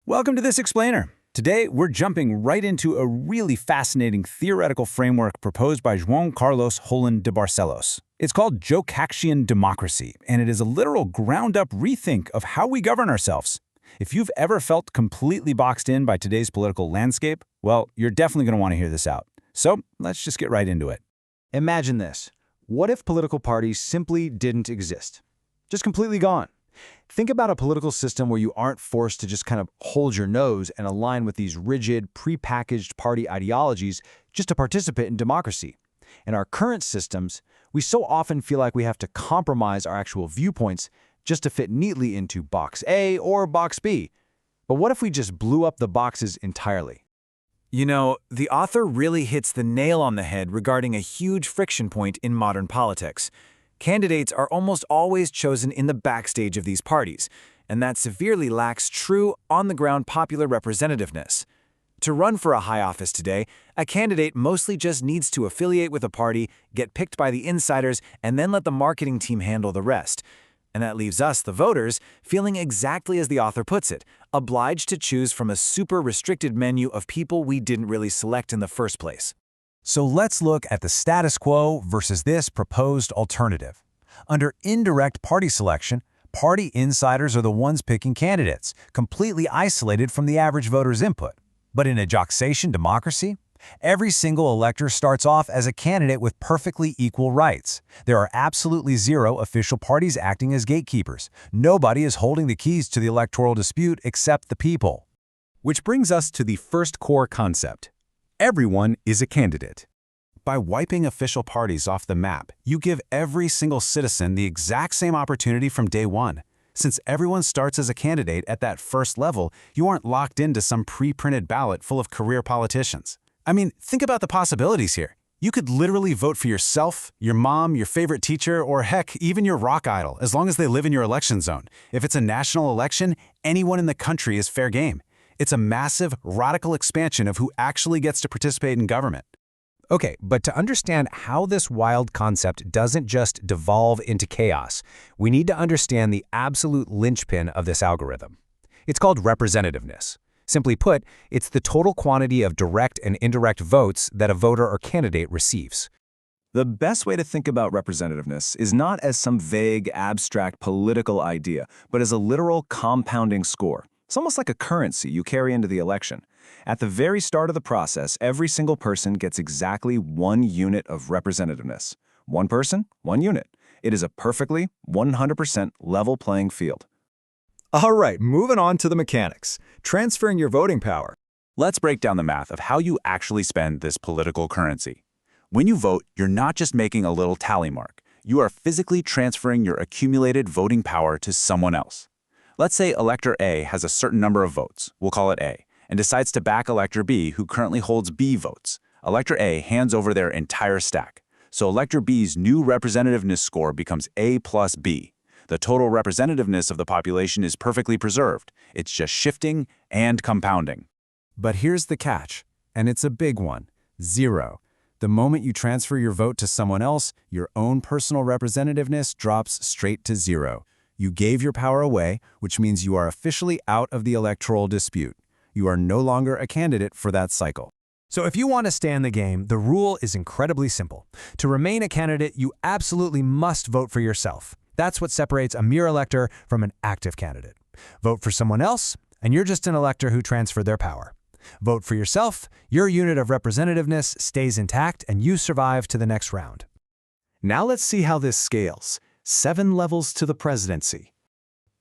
Welcome to This Explainer. Today, we're jumping right into a really fascinating theoretical framework proposed by João Carlos Holland de Barcelos. It's called Jocaxian Democracy, and it is a literal ground-up rethink of how we govern ourselves. If you've ever felt completely boxed in by today's political landscape, well, you're definitely going to want to hear this out. So let's just get right into it. Imagine this. What if political parties simply didn't exist? Just completely gone. Think about a political system where you aren't forced to just kind of hold your nose and align with these rigid, prepackaged party ideologies just to participate in democracy. In our current systems, we so often feel like we have to compromise our actual viewpoints just to fit neatly into box A or box B. But what if we just blew up the boxes entirely? You know, the author really hits the nail on the head regarding a huge friction point in modern politics. Candidates are almost always chosen in the backstage of these parties, and that severely lacks true, on-the-ground popular representativeness. To run for a high office today, a candidate mostly just needs to affiliate with a party, get picked by the insiders, and then let the marketing team handle the rest. And that leaves us, the voters, feeling exactly as the author puts it, obliged to choose from a super restricted menu of people we didn't really select in the first place. So let's look at the status quo versus this proposed alternative. Under indirect party selection, party insiders are the ones picking candidates, completely isolated from the average voter's input. But in a Jocaxian democracy, every single elector starts off as a candidate with perfectly equal rights. There are absolutely zero official parties acting as gatekeepers. Nobody is holding the keys to the electoral dispute except the people. Which brings us to the first core concept. Everyone is a candidate. By wiping official parties off the map, you give every single citizen the exact same opportunity from day one. Since everyone starts as a candidate at that first level, you aren't locked into some pre-printed ballot full of career politicians. I mean, think about the possibilities here. You could literally vote for yourself, your mom, your favorite teacher, or heck, even your rock idol, as long as they live in your election zone. If it's a national election, anyone in the country is fair game. It's a massive, radical expansion of who actually gets to participate in government. Okay, but to understand how this wild concept doesn't just devolve into chaos, we need to understand the absolute linchpin of this algorithm. It's called representativeness. Simply put, it's the total quantity of direct and indirect votes that a voter or candidate receives. The best way to think about representativeness is not as some vague, abstract political idea, but as a literal compounding score. It's almost like a currency you carry into the election. At the very start of the process, every single person gets exactly 1 unit of representativeness. One person, 1 unit. It is a perfectly 100% level playing field. All right, moving on to the mechanics. Transferring your voting power. Let's break down the math of how you actually spend this political currency. When you vote, you're not just making a little tally mark. You are physically transferring your accumulated voting power to someone else. Let's say Elector A has a certain number of votes, we'll call it A, and decides to back Elector B, who currently holds B votes. Elector A hands over their entire stack. So Elector B's new representativeness score becomes A plus B. The total representativeness of the population is perfectly preserved. It's just shifting and compounding. But here's the catch, and it's a big one: 0. The moment you transfer your vote to someone else, your own personal representativeness drops straight to 0. You gave your power away, which means you are officially out of the electoral dispute. You are no longer a candidate for that cycle. So if you want to stay in the game, the rule is incredibly simple. To remain a candidate, you absolutely must vote for yourself. That's what separates a mere elector from an active candidate. Vote for someone else, and you're just an elector who transferred their power. Vote for yourself, your unit of representativeness stays intact, and you survive to the next round. Now let's see how this scales. 7 levels to the presidency.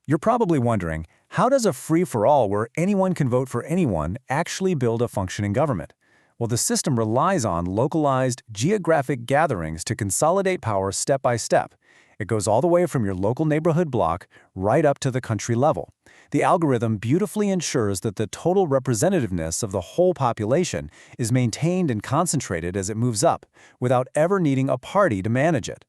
You're probably wondering, how does a free-for-all where anyone can vote for anyone actually build a functioning government? Well, the system relies on localized, geographic gatherings to consolidate power step by step. It goes all the way from your local neighborhood block right up to the country level. The algorithm beautifully ensures that the total representativeness of the whole population is maintained and concentrated as it moves up, without ever needing a party to manage it.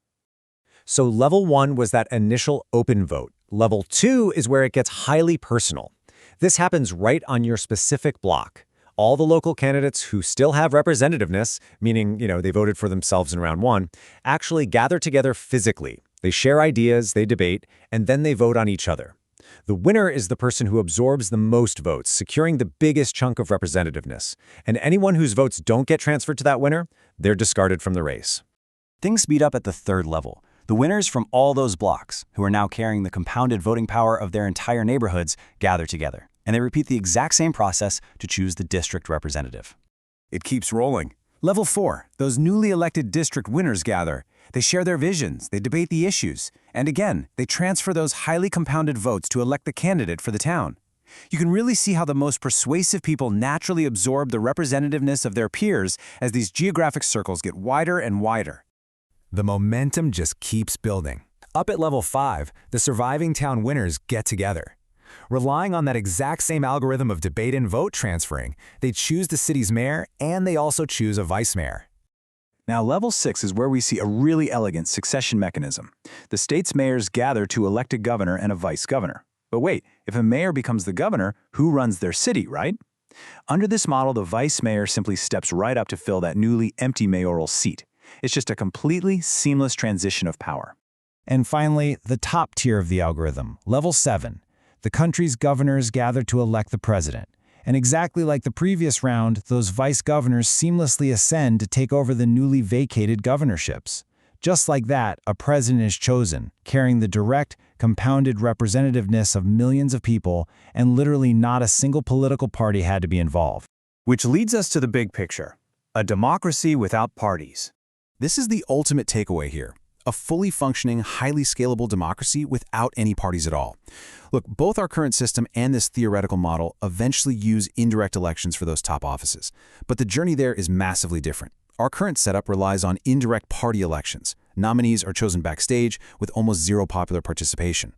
So level 1 was that initial open vote. Level 2 is where it gets highly personal. This happens right on your specific block. All the local candidates who still have representativeness, meaning, they voted for themselves in round 1, actually gather together physically. They share ideas, they debate, and then they vote on each other. The winner is the person who absorbs the most votes, securing the biggest chunk of representativeness. And anyone whose votes don't get transferred to that winner, they're discarded from the race. Things speed up at the third level. The winners from all those blocks, who are now carrying the compounded voting power of their entire neighborhoods, gather together, and they repeat the exact same process to choose the district representative. It keeps rolling. Level 4, those newly elected district winners gather. They share their visions, they debate the issues, and again, they transfer those highly compounded votes to elect the candidate for the town. You can really see how the most persuasive people naturally absorb the representativeness of their peers as these geographic circles get wider and wider. The momentum just keeps building. Up at level 5, the surviving town winners get together. Relying on that exact same algorithm of debate and vote transferring, they choose the city's mayor and they also choose a vice mayor. Now, level 6 is where we see a really elegant succession mechanism. The state's mayors gather to elect a governor and a vice governor. But wait, if a mayor becomes the governor, who runs their city, right? Under this model, the vice mayor simply steps right up to fill that newly empty mayoral seat. It's just a completely seamless transition of power. And finally, the top tier of the algorithm, level 7. The country's governors gather to elect the president. And exactly like the previous round, those vice governors seamlessly ascend to take over the newly vacated governorships. Just like that, a president is chosen, carrying the direct, compounded representativeness of millions of people, and literally not a single political party had to be involved. Which leads us to the big picture: a democracy without parties. This is the ultimate takeaway here. A fully functioning, highly scalable democracy without any parties at all. Look, both our current system and this theoretical model eventually use indirect elections for those top offices. But the journey there is massively different. Our current setup relies on indirect party elections. Nominees are chosen backstage with almost zero popular participation.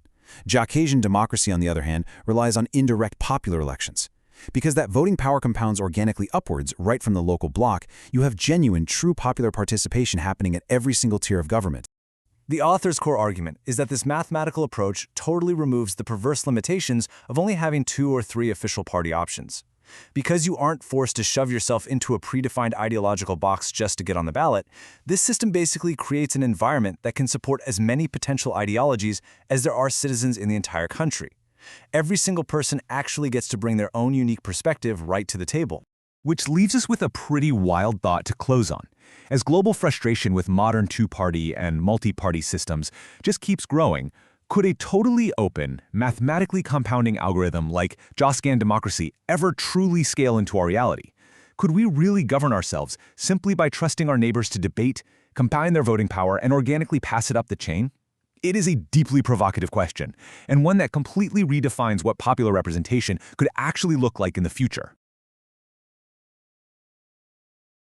Jocaxian Democracy, on the other hand, relies on indirect popular elections. Because that voting power compounds organically upwards right from the local block, you have genuine, true popular participation happening at every single tier of government. The author's core argument is that this mathematical approach totally removes the perverse limitations of only having 2 or 3 official party options. Because you aren't forced to shove yourself into a predefined ideological box just to get on the ballot, this system basically creates an environment that can support as many potential ideologies as there are citizens in the entire country. Every single person actually gets to bring their own unique perspective right to the table. Which leaves us with a pretty wild thought to close on. As global frustration with modern two-party and multi-party systems just keeps growing, could a totally open, mathematically compounding algorithm like Jocaxian Democracy ever truly scale into our reality? Could we really govern ourselves simply by trusting our neighbors to debate, combine their voting power, and organically pass it up the chain? It is a deeply provocative question, and one that completely redefines what popular representation could actually look like in the future.